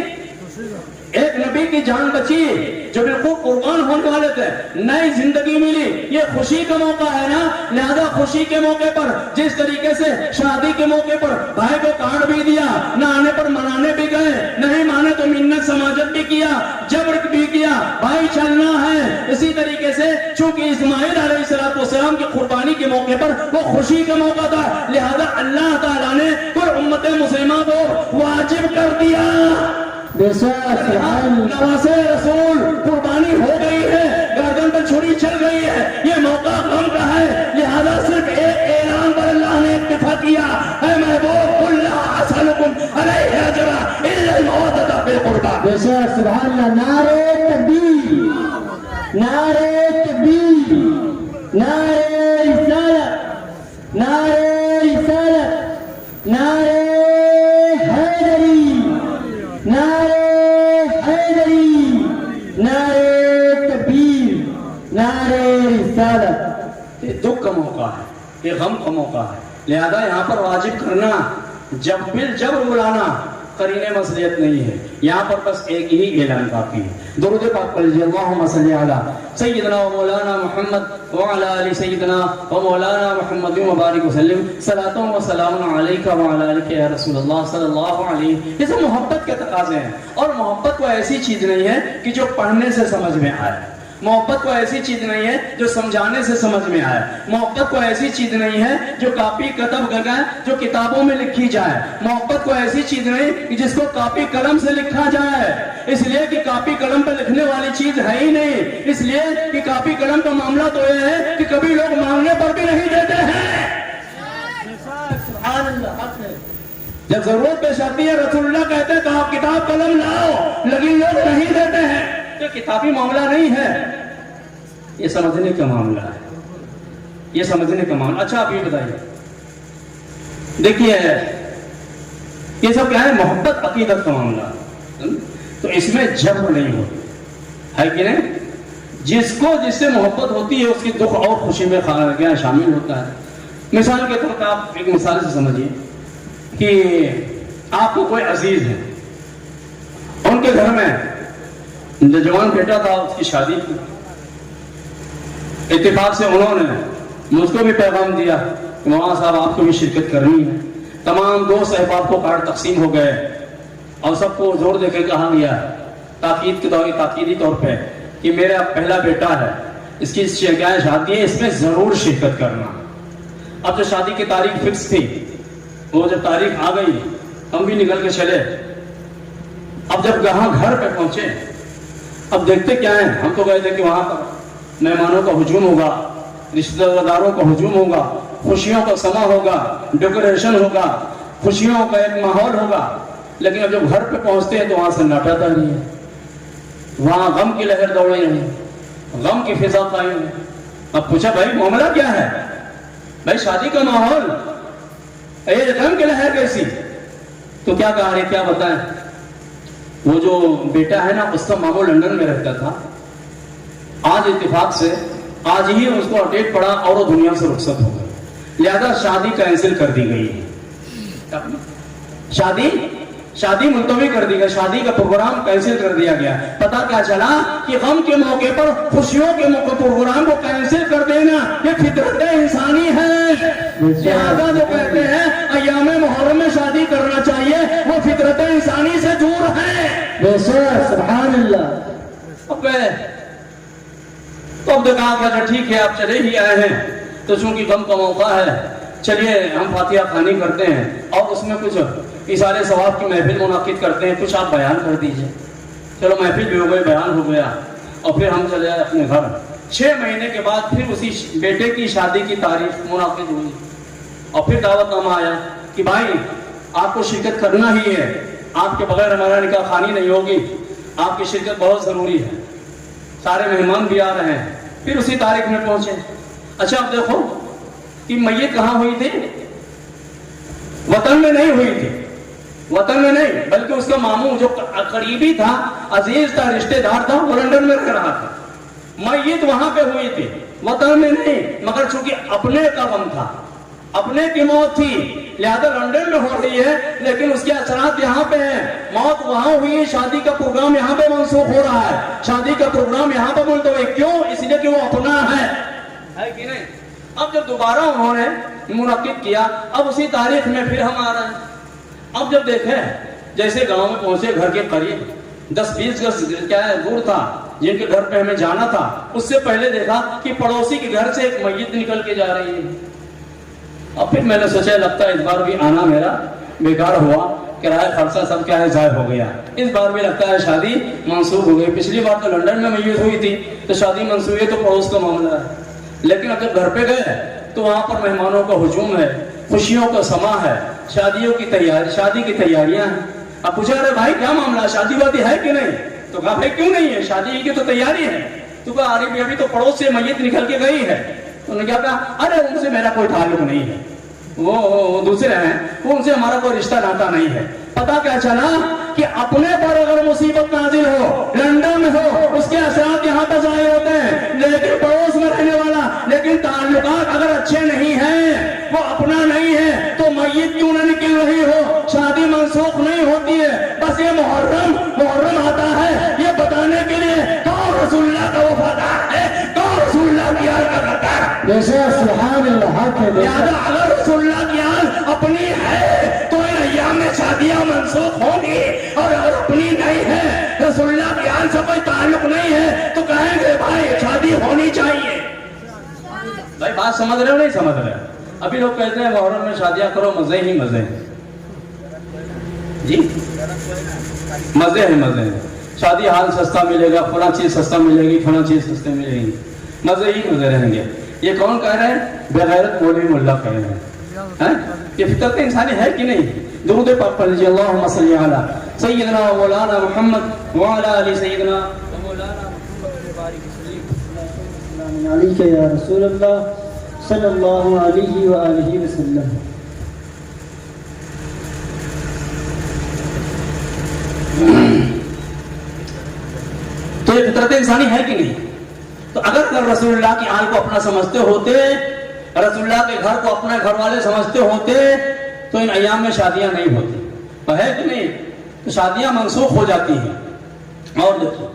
ایک نبی کی جان بچی جو بالکل قربان ہونے والے تھے، نئی زندگی ملی، یہ خوشی کا موقع ہے نا؟ لہذا خوشی کے موقع پر جس طریقے سے شادی کے موقع پر بھائی کو کارڈ بھی دیا، نہ آنے پر منانے بھی گئے، نہیں مانے تو منت سماجت بھی کیا، جبر بھی کیا، بھائی چلنا ہے، اسی طریقے سے چونکہ اسماعیل علیہ السلام کی قربانی کے موقع پر وہ خوشی کا موقع تھا، لہذا اللہ تعالیٰ نے کوئی امت مسلمہ کو واجب کر دیا۔ نواسے رسول قربانی ہو گئی ہے، گردن پر چھری چل گئی ہے، یہ موقع غم کا ہے، لہذا صرف ایک اعلان پر اللہ نے اتفاق کیا، اے محبوب قل لا اسألکم علیہ اجرا الا المودۃ فی القربى۔ سبحان اللہ، نعرہ تکبیر، نعرہ تکبیر، نعرہ رسالت، نعرہ رسالت، نعرہ حیدری، نعرہ حیدری، نعرہ تکبیر، نعرہ رسالت۔ یہ دکھ کا موقع ہے، یہ غم کا موقع ہے، لہذا یہاں پر واجب کرنا، جب بالجبر بلانا قرین مصلحت نہیں ہے، یہاں پر بس ایک ہی اعلان کافی ہے۔ درود پاک پڑھیے، اللہم صلی علی سیدنا و مولانا محمد وعلی آل سیدنا و مولانا محمد مبارک وسلم، صلاۃ و سلام علیک وعلی آلک یا رسول اللہ صلی اللہ علیہ۔ یہ سب محبت کے تقاضے ہیں، اور محبت کو ایسی چیز نہیں ہے کہ جو پڑھنے سے سمجھ میں آئے، محبت کو ایسی چیز نہیں ہے جو سمجھانے سے سمجھ میں آئے، محبت کو ایسی چیز نہیں ہے جو کاپی کتب گگائے جو کتابوں میں لکھی جائے، محبت کو ایسی چیز نہیں کہ جس کو کاپی قلم سے لکھا جائے، اس لیے کہ کاپی قلم پہ لکھنے والی چیز ہے ہی نہیں، اس لیے کہ کاپی قلم کا معاملہ تو یہ ہے کہ کبھی لوگ مانگنے پر بھی نہیں دیتے ہیں۔ جب ضرورت پیش آتی ہے رسول اللہ کہتے ہیں کہ آپ کتاب قلم لاؤ، لیکن لوگ نہیں دیتے ہیں، تو کتابی معاملہ نہیں ہے، یہ سمجھنے کا معاملہ ہے، یہ سمجھنے کا معاملہ۔ اچھا آپ یہ بتائیے، دیکھیے یہ سب کیا ہے؟ محبت عقیدت کا معاملہ، تو اس میں جبر نہیں ہوتی ہے کہ نہیں؟ جس کو جس سے محبت ہوتی ہے اس کی دکھ اور خوشی میں کیا شامل ہوتا ہے۔ مثال کے طور پر آپ ایک مثال سے سمجھیے کہ آپ کو کوئی عزیز ہے، ان کے گھر میں جو جوان بیٹا تھا اس کی شادی تھی، اتفاق سے انہوں نے مجھ کو بھی پیغام دیا کہ مولانا صاحب آپ کو بھی شرکت کرنی ہے۔ تمام دوست احباب کو کارڈ تقسیم ہو گئے اور سب کو زور دے کے کہا گیا تاکیدی طور پہ کہ میرا پہلا بیٹا ہے، اس کی شادی ہے، اس میں ضرور شرکت کرنا۔ اب جو شادی کی تاریخ فکس تھی، وہ جب تاریخ آ گئی ہم بھی نکل کے چلے۔ اب جب وہاں گھر پہ پہنچے، اب دیکھتے کیا ہیں، ہم تو گئے تھے کہ وہاں پر مہمانوں کا ہجوم ہوگا، رشتہ داروں کا ہجوم ہوگا، خوشیوں کا سما ہوگا، ڈیکوریشن ہوگا، خوشیوں کا ایک ماحول ہوگا، لیکن اب جب گھر پہ پہنچتے ہیں تو وہاں سناٹا تاری ہے، وہاں غم کی لہر دوڑ رہی ہے، غم کی فضا قائم ہے۔ اب پوچھا بھائی معاملہ کیا ہے؟ بھائی شادی کا ماحول، یہ غم کی لہر کیسی؟ تو کیا کہا رہے، کیا بتائیں؟ وہ جو بیٹا ہے نا اس کا ماموں لندن میں رہتا تھا، آج اتفاق سے آج ہی اس کو اٹیک پڑا اور وہ دنیا سے رخصت ہو گیا، لہذا شادی کینسل کر دی گئی ہے۔ شادی شادی ملتوی کر دی گئی، شادی کا پروگرام کینسل کر دیا گیا۔ پتا کیا چلا کہ غم کے موقع پر، خوشیوں کے موقع پروگرام کو کینسل کر دینا یہ فطرت انسانی ہے۔ لہذا جو کہتے ہیں ایام محرم میں شادی کرنا چاہیے، وہ فطرت انسانی سے دور ہے۔ بے شک، سبحان اللہ۔ اب دیکھا کہ ٹھیک ہے آپ چلے ہی آئے ہیں تو چونکہ غم کا موقع ہے، چلیے ہم فاتحہ خوانی کرتے ہیں اور اس میں کچھ اثار ثواب کی محفل منعقد کرتے ہیں، کچھ آپ بیان کر دیجئے۔ چلو محفل بھی ہو گئی، بیان ہو گیا، اور پھر ہم چلے آئے اپنے گھر۔ 6 مہینے کے بعد پھر اسی بیٹے کی شادی کی تاریخ منعقد ہوئی اور پھر دعوت نامہ آیا کہ بھائی آپ کو شرکت کرنا ہی ہے، آپ کے بغیر ہمارا نکاح خوانی نہیں ہوگی، آپ کی شرکت بہت ضروری ہے، سارے مہمان بھی آ رہے ہیں۔ پھر اسی تاریخ میں پہنچے۔ اچھا اب دیکھو کہ میت کہاں ہوئی تھی؟ وطن میں نہیں ہوئی تھی، وطن میں نہیں، بلکہ اس کا ماموں جو قریبی تھا، عزیز تھا، رشتہ دار تھا، وہ لندن میں رہ رہا تھا۔ میت وہاں پہ ہوئی تھی، وطن میں نہیں، مگر چونکہ اپنے کا غم تھا، اپنے کی موت تھی، لہذا لندن میں ہو رہی ہے لیکن اس کے اثرات یہاں پہ ہیں۔ موت وہاں ہوئی ہے، شادی کا پروگرام یہاں پہ منسوخ ہو رہا ہے، شادی کا پروگرام یہاں پہ ملتوی، کیوں؟ اس لیے کہ وہ اپنا ہے کہ نہیں؟ اب جب دوبارہ انہوں نے منعقد کیا، اب اسی تاریخ میں پھر ہم آ رہے ہیں۔ اب جب دیکھیں جیسے گاؤں میں پہنچے، گھر کے قریب 10-20 گز کیا ہے دور تھا جن کے گھر پہ ہمیں جانا تھا، اس سے پہلے دیکھا کہ پڑوسی کے گھر سے ایک میت نکل کے جا رہی ہے۔ اب پھر میں نے سوچا لگتا ہے اس بار بھی آنا میرا بیکار ہوا، کرایہ خرچہ سب کیا ہے ضائع ہو گیا، اس بار بھی لگتا ہے شادی منسوخ ہو گئی۔ پچھلی بار تو لندن میں میت ہوئی تھی تو شادی منسوخ ہے، تو پڑوس کا معاملہ ہے۔ لیکن اب جب گھر پہ گئے تو وہاں پر مہمانوں کا ہجوم ہے، خوشیوں کا سما ہے، شادیوں کی تیاری، شادی کی تیاریاں ہیں۔ اب پوچھا رہے بھائی کیا معاملہ، شادی وادی ہے کہ نہیں؟ تو کہا بھائی کیوں نہیں ہے، شادی کی تو تیاری ہے۔ تو کہا ارے ابھی تو پڑوس سے میت نکل کے گئی ہے۔ انہوں نے کیا کہا، ارے ان سے میرا کوئی تعلق نہیں ہے، وہ دوسرے ہیں، وہ ان سے ہمارا کوئی رشتہ ناتا نہیں ہے۔ پتا کیا چلا کہ اپنے پر اگر مصیبت نازل ہو، لندن میں ہو، اس کے اثرات یہاں پر ظاہر ہوتے ہیں، لیکن پڑوس میں رہنے والا، لیکن تعلقات اگر اچھے نہیں ہیں، وہ اپنا نہیں ہے، تو میت کیوں نہ نکل رہی ہو، شادی منسوخ نہیں ہوتی ہے۔ بس یہ محرم آتا ہے یہ بتانے کے لیے کون رسول اللہ کا وفادار ہے، کون رسول اللہ کی آل کا کرتا ہے۔ جیسے سبحان اللہ ہے، لہذا اگر رسول اللہ کی آل اپنی ہے تو ان ایام میں شادیاں منسوخ ہوگی، اور اگر اپنی نہیں ہے، رسول اللہ کی آل سے کوئی تعلق نہیں ہے، تو کہیں گے بھائی شادی ہونی چاہیے۔ بھائی بات سمجھ رہے ہو نہیں سمجھ رہے؟ ابھی لوگ کہتے ہیں محرم میں شادیاں کرو، مزے ہی مزے ہیں جی، مزے ہیں، شادی ہال سستا ملے گا، فلاں چیز سستا ملے گی، فلاں چیز سستے ملے گی، مزے ہی مزے رہیں گے۔ یہ کون کہہ رہے ہیں؟ بغیرت مولوی ملا کہہ رہے ہیں۔ یہ فطرت انسانی ہے کہ نہیں؟ درود پاک پڑھ لیجیے، اللہم صلی علی سیدنا و مولانا محمد وعلی آل سیدنا و مولانا محمد وبارک وسلم علیک یا رسول اللہ صلی اللہ علیہ وآلہ وسلم۔ تو یہ فطرت انسانی ہے کہ نہیں؟ تو اگر رسول اللہ کی آل کو اپنا سمجھتے ہوتے، رسول اللہ کے گھر کو اپنے گھر والے سمجھتے ہوتے، تو ان ایام میں شادیاں نہیں ہوتی، ہے کہ نہیں؟ تو شادیاں منسوخ ہو جاتی ہیں۔ اور دیکھو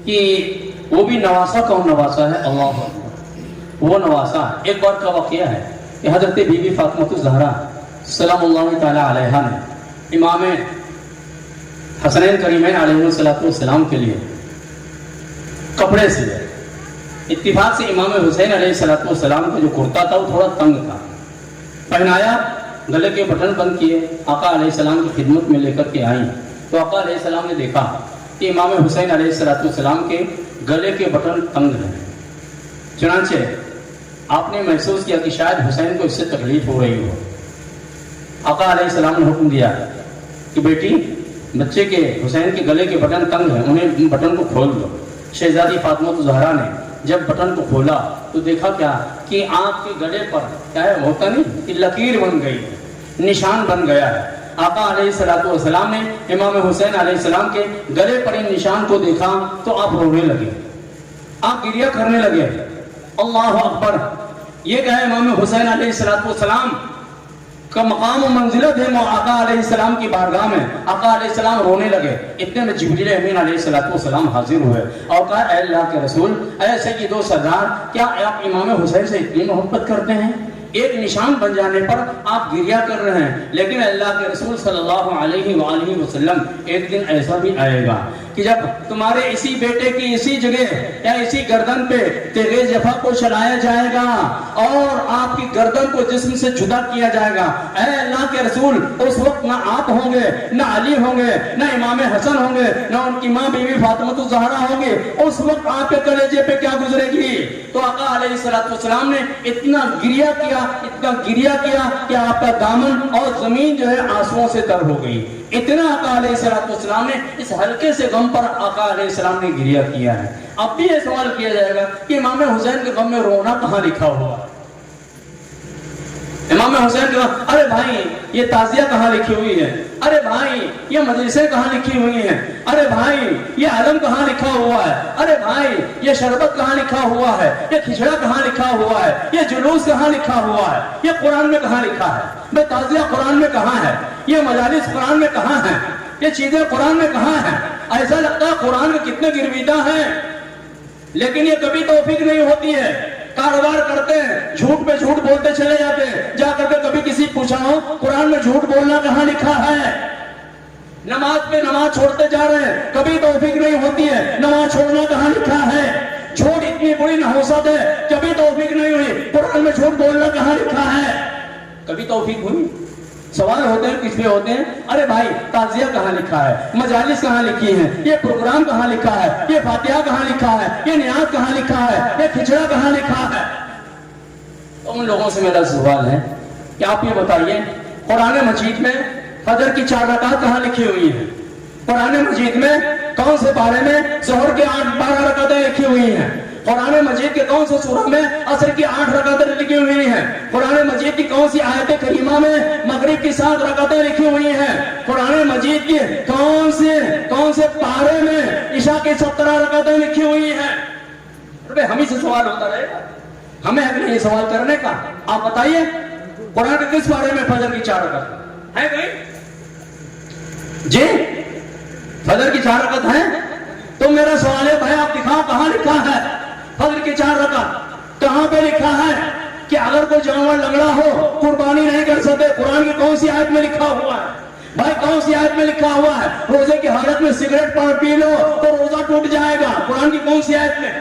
کہ وہ بھی نواسا کون نواسا ہے؟ اللہ اکبر، وہ نواسا ہے۔ ایک بار کا واقعہ ہے کہ حضرت بی بی فاطمہ الزہرا سلام اللہ تعالی علیہا نے امام حسنین کریمین علیہ السلام کے لیے کپڑے سلے۔ اتفاق سے امام حسین علیہ السلام کا جو کرتا تھا وہ تھوڑا تنگ تھا، پہنایا، گلے کے بٹن بند کیے، آقا علیہ السلام کی خدمت میں لے کر کے آئیں تو آقا علیہ السلام نے دیکھا کہ امام حسین علیہ السلام کے گلے کے بٹن تنگ ہیں۔ چنانچہ آپ نے محسوس کیا کہ شاید حسین کو اس سے تکلیف ہو رہی ہو۔ آقا علیہ السلام نے حکم دیا کہ بیٹی بچے کے حسین کے گلے کے بٹن تنگ ہیں، انہیں بٹن کو کھول دو۔ شہزادی فاطمہ الزہرا نے جب بٹن کو کھولا تو دیکھا کیا کہ آنکھ کے گلے پر کیا ہے ہوتا نہیں کہ لکیر بن گئی، نشان بن گیا ہے۔ آقا علیہ السلام نے امام حسین علیہ السلام کے گلے پر ان نشان کو دیکھا تو آپ رونے لگے، آپ گریہ کرنے لگے۔ اللہ اکبر، یہ کہا امام حسین علیہ السلام کا مقام و منزلت ہے آقا علیہ السلام کی بارگاہ میں. آقا علیہ السلام رونے لگے. اتنے میں جبریل امین علیہ السلام حاضر ہوئے اور کہا اے اللہ کے رسول، اے سید و سردار، کیا آپ امام حسین سے اتنی محبت کرتے ہیں؟ ایک نشان بن جانے پر آپ گریہ کر رہے ہیں. لیکن اللہ کے رسول صلی اللہ علیہ وآلہ وسلم ایک دن ایسا بھی آئے گا کہ جب تمہارے اسی بیٹے کی اسی جگہ یا اسی گردن پہ تیغ جفا کو چلایا جائے گا اور آپ کی گردن کو جسم سے جدا کیا جائے گا. اے اللہ کے رسول، اس وقت نہ آپ ہوں گے، نہ علی ہوں گے، نہ امام حسن ہوں گے، نہ ان کی ماں بیوی فاطمہ الزہرا ہوں گے. اس وقت آپ کے کلیجے پہ کیا گزرے گی؟ تو آقا علیہ السلام نے اتنا گریہ کیا کہ آپ کا دامن اور زمین جو ہے آنسوؤں سے تر ہو گئی. اتنا آقا علیہ السلام نے اس ہلکے سے غم پر آقا علیہ السلام نے گریہ کیا ہے. اب بھی یہ سوال کیا جائے گا کہ امام حسین کے غم میں رونا کہاں لکھا ہوا ہے؟ امام حسین کا ارے بھائی یہ تعزیہ کہاں لکھی ہوئی ہے؟ ارے بھائی یہ مجلسیں کہاں لکھی ہوئی ہیں؟ ارے بھائی یہ علم کہاں لکھا ہوا ہے؟ ارے بھائی یہ شربت کہاں لکھا ہوا ہے؟ یہ کھچڑا کہاں لکھا ہوا ہے؟ یہ جلوس کہاں لکھا ہوا ہے؟ یہ قرآن میں کہاں لکھا ہے؟ بے تعزیہ قرآن میں کہاں ہے؟ یہ مجالس قرآن میں کہاں ہیں؟ یہ چیزیں قرآن میں کہاں ہیں؟ ایسا لگتا ہے قرآن کے کتنے گرویدہ ہیں، لیکن یہ کبھی توفیق نہیں ہوتی ہے. کاروبار کرتے ہیں، جھوٹ پہ جھوٹ بولتے چلے جاتے ہیں. جا کر کے کبھی کسی پوچھا ہو قرآن میں جھوٹ بولنا کہاں لکھا ہے؟ نماز پہ نماز چھوڑتے جا رہے ہیں، کبھی توفیق نہیں ہوتی ہے. نماز چھوڑنا کہاں لکھا ہے؟ جھوٹ اتنی بڑی نحوست ہے، کبھی توفیق نہیں ہوئی. قرآن میں جھوٹ بولنا کہاں لکھا ہے؟ کبھی توفیق ہوئی؟ سوال ہوتے ہیں، کس پہ ہوتے ہیں؟ ارے بھائی تعزیہ کہاں لکھا ہے؟ مجالس کہاں لکھی ہیں؟ یہ پروگرام کہاں لکھا ہے؟ یہ فاتحہ کہاں لکھا ہے؟ یہ نیاز کہاں لکھا ہے؟ یہ کھچڑا کہاں لکھا ہے؟ تو ان لوگوں سے میرا سوال ہے کہ آپ یہ بتائیے قرآن مجید میں فجر کی 4 رکعت کہاں لکھی ہوئی ہیں؟ قرآن مجید میں کون سے پارے میں ظہر کی 12 رکعتیں لکھی ہوئی ہیں؟ قرآن مجید کے کون سے سورہ میں عصر کی 8 رکعتیں لکھی ہوئی ہیں؟ قرآن مجید کی کون سی آیت کریمہ میں مغرب کی 7 رکعتیں لکھی ہوئی ہیں؟ قرآن مجید کی کون سے پارے میں عشاء کی 17 رکعتیں لکھی ہوئی ہیں؟ ہم ہی سے سوال ہوتا رہے گا، ہمیں حق نہیں یہ سوال کرنے کا. آپ بتائیے قرآن کے کس پارے میں فجر کی 4 رکعت ہے؟ کوئی جی فجر کی 4 رکعت ہیں؟ تو میرا سوال ہے بھائی آپ دکھاؤ کہاں لکھا ہے فجر کی 4 رکعت؟ کہاں پہ لکھا ہے کہ اگر کوئی جانور لنگڑا ہو قربانی نہیں کر سکتے؟ قرآن کی کون سی آیت میں لکھا ہوا ہے بھائی؟ کون سی آیت میں لکھا ہوا ہے روزے کی حالت میں سگریٹ پی لو تو روزہ ٹوٹ جائے گا؟ قرآن کی کون سی آیت میں؟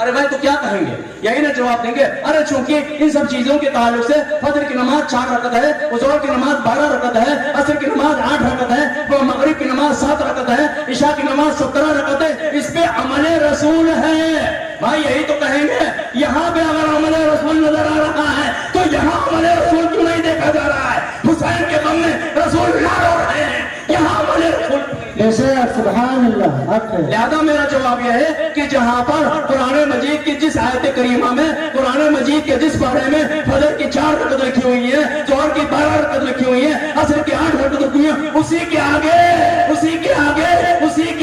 ارے بھائی تو کیا کہیں گے؟ یہی نہ جواب دیں گے ارے چونکہ ان سب چیزوں کے تعلق سے فجر کی نماز 4 رکعت ہے، ظہر کی نماز 12 رکعت ہے، عصر کی نماز 8 رکعت ہے، مغرب کی نماز 7 رکعت ہے، عشاء کی نماز 17 رکعت ہے، اس پہ عمل رسول ہے. بھائی یہی تو کہیں گے یہاں پہ اگر عمل رسول نظر آ رہا ہے تو یہاں عمل رسول کیوں نہیں دیکھا جا رہا ہے؟ حسین کے غم میں رسول اللہ رو رہے ہیں، یہاں عمل رسول سبحان اللہ. لہذا میرا جواب یہ ہے کہ جہاں پر قرآن مجید کی جس آیت کریمہ میں قرآن مجید کے جس پارے میں فجر کی 4 رکعت لکھی ہوئی ہے، ظہر کی 12 رکعت لکھی ہوئی ہے، عصر کی 8 رکعت لکھی ہوئی ہے، اسی کے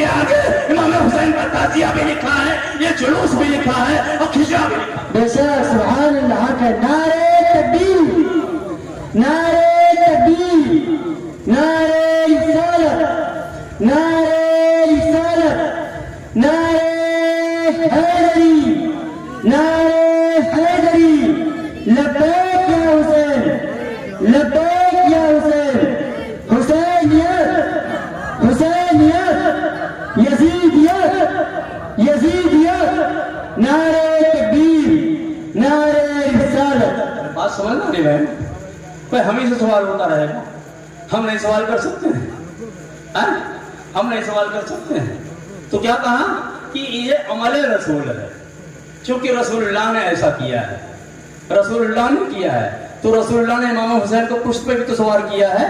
آگے امام حسین کا تعزیہ بھی لکھا ہے، یہ جلوس بھی لکھا ہے اور کھچڑا بھی لکھا ہے. بے شک سبحان اللہ کا نعرہ تکبیر، نعرہ تکبیر، نعرہ رسالت، نعرہ رسالت، نعرہ حیدری، نعرہ حیدری، لبیک یا حسین، لبیک یا حسین، حسینیت، حسینیت، یزیدیت، یزیدیت، نعرہ تکبیر، نعرہ رسالت. بات سمجھ نہ رہے بھائی ہم ہی سے سوال ہوتا رہے گا، ہم نہیں سوال کر سکتے ہیں؟ ہم نہیں سوال کر سکتے ہیں؟ تو کیا کہا کہ یہ عمل رسول ہے، چونکہ رسول اللہ نے ایسا کیا ہے، رسول اللہ نے کیا ہے تو رسول اللہ نے امام حسین کو پشت پہ بھی تو سوار کیا ہے.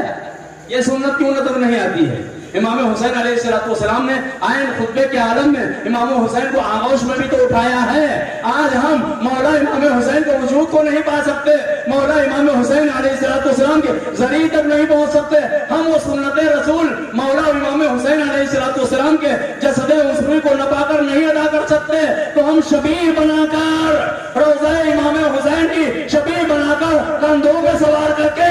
یہ سنت کیوں نظر نہیں آتی ہے؟ امام حسین علیہ السلام نے آئین خطبے کے عالم میں امام حسین کو آغوش میں بھی تو اٹھایا ہے. آج ہم مولا امام حسین کے وجود کو نہیں پا سکتے، مولا امام حسین علیہ السلام کے ذریعے تک نہیں پہنچ سکتے. ہم وہ سنت رسول مولا امام حسین علیہ السلام کے جسد عصمت کو نپا کر نہیں ادا کر سکتے، تو ہم شبیہ بنا کر روضہ امام حسین کی شبیہ بنا کر کندھوں پہ سوار کر کے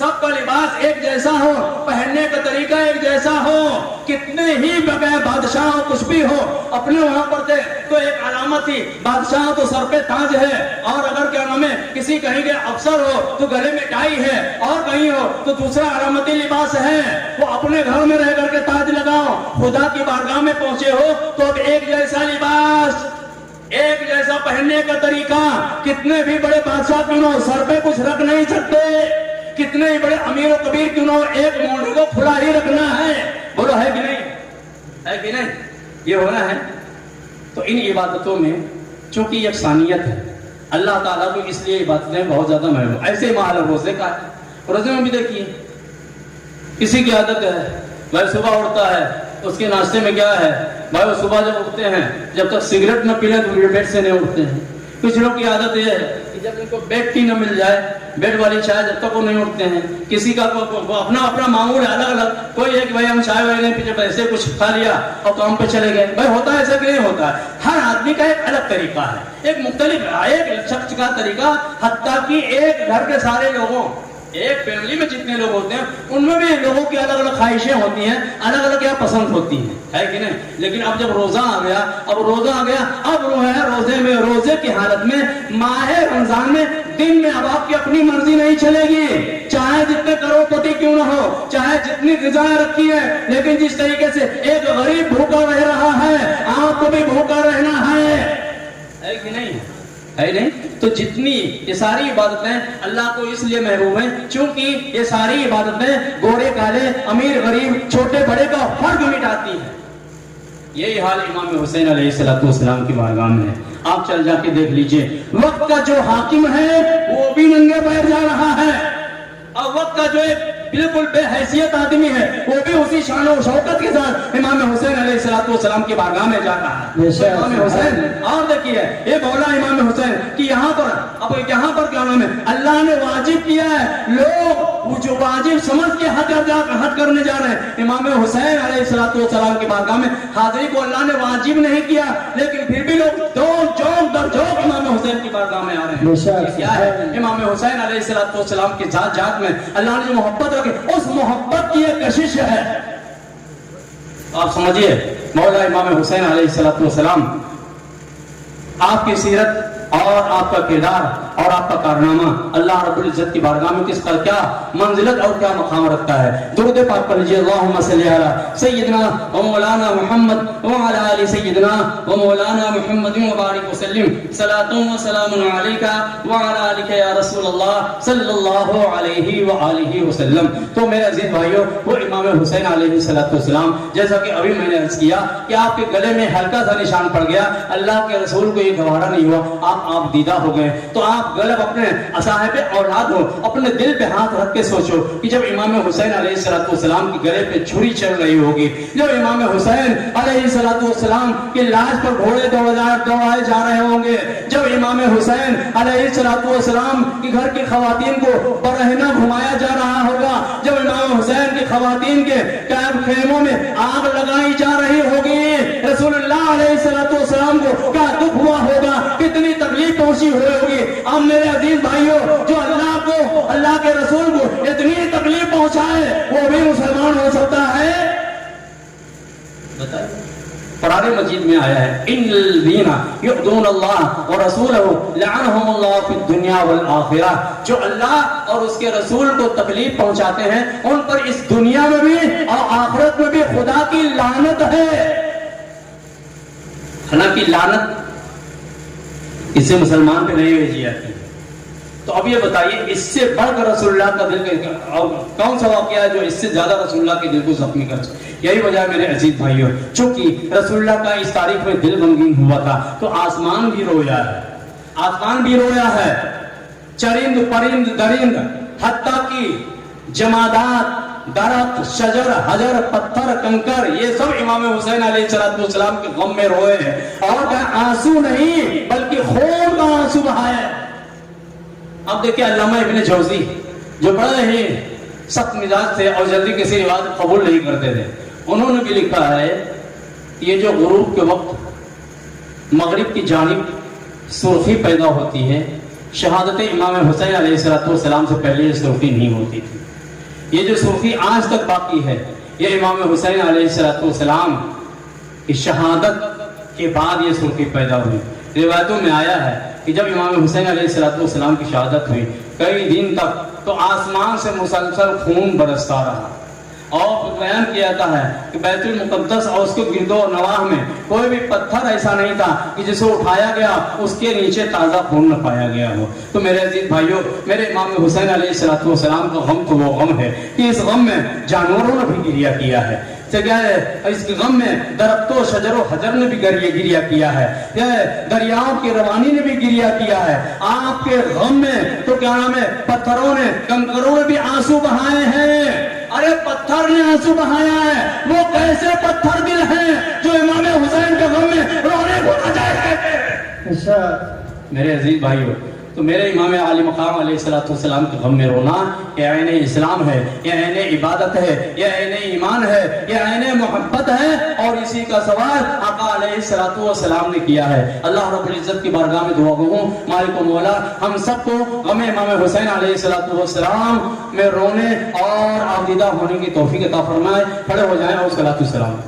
سب کا لباس ایک جیسا ہو, پہننے کا طریقہ ایک جیسا ہو, کتنے ہی بغیر بادشاہ ہو کچھ بھی ہو, اپنے وہاں پر تھے تو ایک علامت تھی, بادشاہ تو سر پہ تاج ہے, اور اگر کیا نام ہے کسی کہیں کے افسر ہو تو گلے میں ٹائی ہے, اور کہیں ہو تو دوسرا علامتی لباس ہے. وہ اپنے گھر میں رہ کر کے تاج لگاؤ, خدا کی بارگاہ میں پہنچے ہو تو اب ایک جیسا لباس, ایک جیسا پہننے کا طریقہ. کتنے بھی بڑے بادشاہ کیوں نہ ہو, سر پہ کچھ رکھ نہیں سکتے, کتنے ہی بڑے امیر و کبیر کیوں نہ ہو, ایک مونڈے کو کھلا ہی رکھنا ہے. بولو ہے کہ نہیں, ہے کہ نہیں, یہ ہونا ہے. تو ان عبادتوں میں چونکہ یکسانیت ہے, اللہ تعالیٰ کو اس لیے عبادتیں بہت زیادہ محبوب. ایسے محال روزے کا ہے, روزے میں بھی دیکھیے کسی کی عادت ہے بھائی صبح اٹھتا ہے, اس کے ناشتے میں کیا ہے بھائی, وہ صبح جب اٹھتے ہیں جب تک سگریٹ نہ پی لیں تو بیڈ سے نہیں اٹھتے ہیں. کچھ لوگ کی عادت یہ ہے کہ جب ان کو بیڈ ٹی نہ مل جائے, بیڈ والی چائے جب تک وہ نہیں اٹھتے ہیں. کسی کا اپنا اپنا معمول ہے الگ الگ, کوئی ہے کہ بھائی ہم چائے وائے نہیں پیتے, ایسے کچھ کھا لیا اور کام پہ چلے گئے. بھائی ہوتا ہے ایسا کہ نہیں ہوتا ہے, ہر آدمی کا ایک الگ طریقہ ہے, ایک مختلف ایک شخص کا طریقہ. حتیٰ کہ ایک گھر کے سارے لوگوں, ایک فیملی میں جتنے لوگ ہوتے ہیں ان میں بھی لوگوں کی الگ الگ خواہشیں ہوتی ہیں, الگ الگ کیا پسند ہوتی ہیں, ہے کہ نہیں. لیکن اب جب روزہ آ گیا, اب روزہ آ گیا, اب روزے میں, روزے کی حالت میں, ماہ رمضان میں دن میں اب آپ کی اپنی مرضی نہیں چلے گی, چاہے جتنے کروڑ پتی کیوں نہ ہو, چاہے جتنی غذائیں رکھی ہے, لیکن جس طریقے سے ایک غریب بھوکا رہ رہا ہے آپ کو بھی بھوکا رہنا ہے کہ نہیں, ہے نہیں. تو جتنی یہ ساری عبادتیں اللہ کو اس لیے محبوب ہیں چونکہ یہ ساری عبادتیں گورے کالے, امیر غریب, چھوٹے بڑے کا فرق مٹاتی ہیں. یہی حال امام حسین علیہ السلام کی بارگاہ میں ہے. آپ چل جا کے دیکھ لیجئے, وقت کا جو حاکم ہے وہ بھی ننگے پیر جا رہا ہے, اور وقت کا جو ایک بالکل بے حیثیت آدمی ہے وہ بھی اسی شان و شوکت کے ساتھ امام حسین علیہ السلام کی بارگاہ میں جا رہا ہے. امام حسین, اور دیکھیے یہ بولا امام حسین کہ یہاں پر, اب یہاں پر کیا نام ہے, اللہ نے واجب کیا ہے, لوگ جو واجب سمجھ کے حد کرنے جا رہے ہیں. امام حسین علیہ السلام کی بارگاہ میں حاضری کو اللہ نے واجب نہیں کیا, لیکن پھر بھی لوگ جوک در جوک امام حسین کی بارگاہ میں آ رہے ہیں. کیا ہے امام حسین علیہ السلام کی ذات میں اللہ نے جو محبت رکھی, اس محبت کی ایک کشش ہے. آپ سمجھیے مولا امام حسین علیہ السلام, آپ کی سیرت اور آپ کا کردار اور آپ کا کارنامہ اللہ رب العزت کی بارگاہ میں کس کا کیا منزلت اور کیا مقام رکھتا ہے. درود پاک پڑھ لیجیے, اللہم صلی علی سیدنا و مولانا محمد وعلی آل سیدنا و مولانا محمد وبارک وسلم, صلاۃ و سلام علیکہ وعلی آلک یا رسول اللہ صلی اللہ علیہ وآلہ وسلم. تو میرے عزیز بھائیو, وہ امام حسین علیہ السلام جیسا کہ ابھی میں نے عرض کیا کہ آپ کے گلے میں ہلکا سا نشان پڑ گیا, اللہ کے رسول کو یہ گوارا نہیں ہوا, آپ دیدہ ہو گئے. تو آپ غلط اپنے صاحب اولاد ہو, اپنے دل پہ ہاتھ رکھ کے سوچو کہ جب امام حسین علیہ السلام کی گلے پہ چھری چل رہی ہوگی, جب امام حسین علیہ السلام کی لاش پر گھوڑے دوڑائے جا رہے ہوں گے, جب امام حسین علیہ السلام کی گھر کی خواتین کو برہنہ گھمایا جا رہا ہوگا, جب امام حسین کی خواتین کے خیموں میں آگ لگائی جا رہی ہوگی, رسول اللہ علیہ السلام کو کیا دکھ ہوا ہوگا, کتنی تکلیف پہنچی ہوئی ہوگی. اب میرے عزیز بھائیوں, جو اللہ کو, اللہ کے رسول کو اتنی تکلیف پہنچائے وہ بھی مسلمان ہو سکتا ہے؟ قرآن مجید میں آیا ہے, ان الذین یؤذون اللہ ورسولہ لعنہم اللہ فی الدنیا والآخرہ, جو اللہ اور اس کے رسول کو تکلیف پہنچاتے ہیں ان پر اس دنیا میں بھی اور آخرت میں بھی خدا کی لعنت ہے. حالانکہ لعنت اس سے مسلمان پہ نہیں بھیجی جاتی. تو اب یہ بتائیے اس سے بڑھ کر رسول اللہ کا دل اور کون سا واقعہ ہے جو اس سے زیادہ رسول اللہ کے دل کو زخمی کر سکے. یہی وجہ ہے میرے عزیز بھائیوں, چونکہ رسول اللہ کا اس تاریخ میں دل غمگین ہوا تھا تو آسمان بھی رویا ہے, آسمان بھی رویا ہے, چرند پرند درند حتیٰ کی جمادات, درخت, شجر, حجر, پتھر, کنکر, یہ سب امام حسین علیہ السلام کے غم میں روئے ہیں, اور آنسو نہیں بلکہ خون کا آنسو بہایا. اب دیکھیں علامہ ابن جوزی جو بڑے ہی سخت مزاج تھے اور جلدی کسی روایت قبول نہیں کرتے تھے, انہوں نے بھی لکھا ہے یہ جو غروب کے وقت مغرب کی جانب سرخی پیدا ہوتی ہے, شہادت امام حسین علیہ السلام سے پہلے یہ سرخی نہیں ہوتی تھی. یہ جو سرخی آج تک باقی ہے یہ امام حسین علیہ السلام کی شہادت کے بعد یہ سرخی پیدا ہوئی۔ روایتوں میں آیا ہے کہ جب امام حسین علیہ السلام کی شہادت ہوئی کئی دن تک تو آسمان سے مسلسل خون برستا رہا، اور بیان کیا جاتا ہے کہ بیت المقدس اور اس کے گرد و نواح میں کوئی بھی پتھر ایسا نہیں تھا کہ جسے اٹھایا گیا اس کے نیچے تازہ خون نہ پایا گیا ہو۔ تو میرے عزیز بھائیوں، میرے امام حسین علیہ السلام کا غم تو وہ غم ہے کہ اس غم میں جانوروں نے بھی گریہ کیا ہے، کیا ہے اس کے غم میں درختوں شجر و حجر نے بھی گریہ کیا ہے، دریاؤں کی روانی نے بھی گریہ کیا ہے۔ آپ کے غم میں تو کیا نام ہے پتھروں نے کنکروں نے بھی آنسو بہائے ہیں۔ ارے پتھر نے آنسو بہایا ہے، وہ کیسے پتھر دل ہیں جو امام حسین کے غم میں رونے کو نہ جائے۔ میرے عزیز بھائیو، تو میرے امام عالی مقام علیہ السلام کے غم میں رونا یہ عین اسلام ہے، یہ عین عبادت ہے، یہ عین ایمان ہے، یہ عین محبت ہے، اور اسی کا سوال آقا علیہ السلام نے کیا ہے۔ اللہ رب العزت کی بارگاہ میں دعا گو مالک و مولا ہم سب کو غم امام حسین علیہ السلام میں رونے اور آبدیدہ ہونے کی توفیق عطا فرمائے۔ کھڑے ہو جائیں اور صلاۃ السلام۔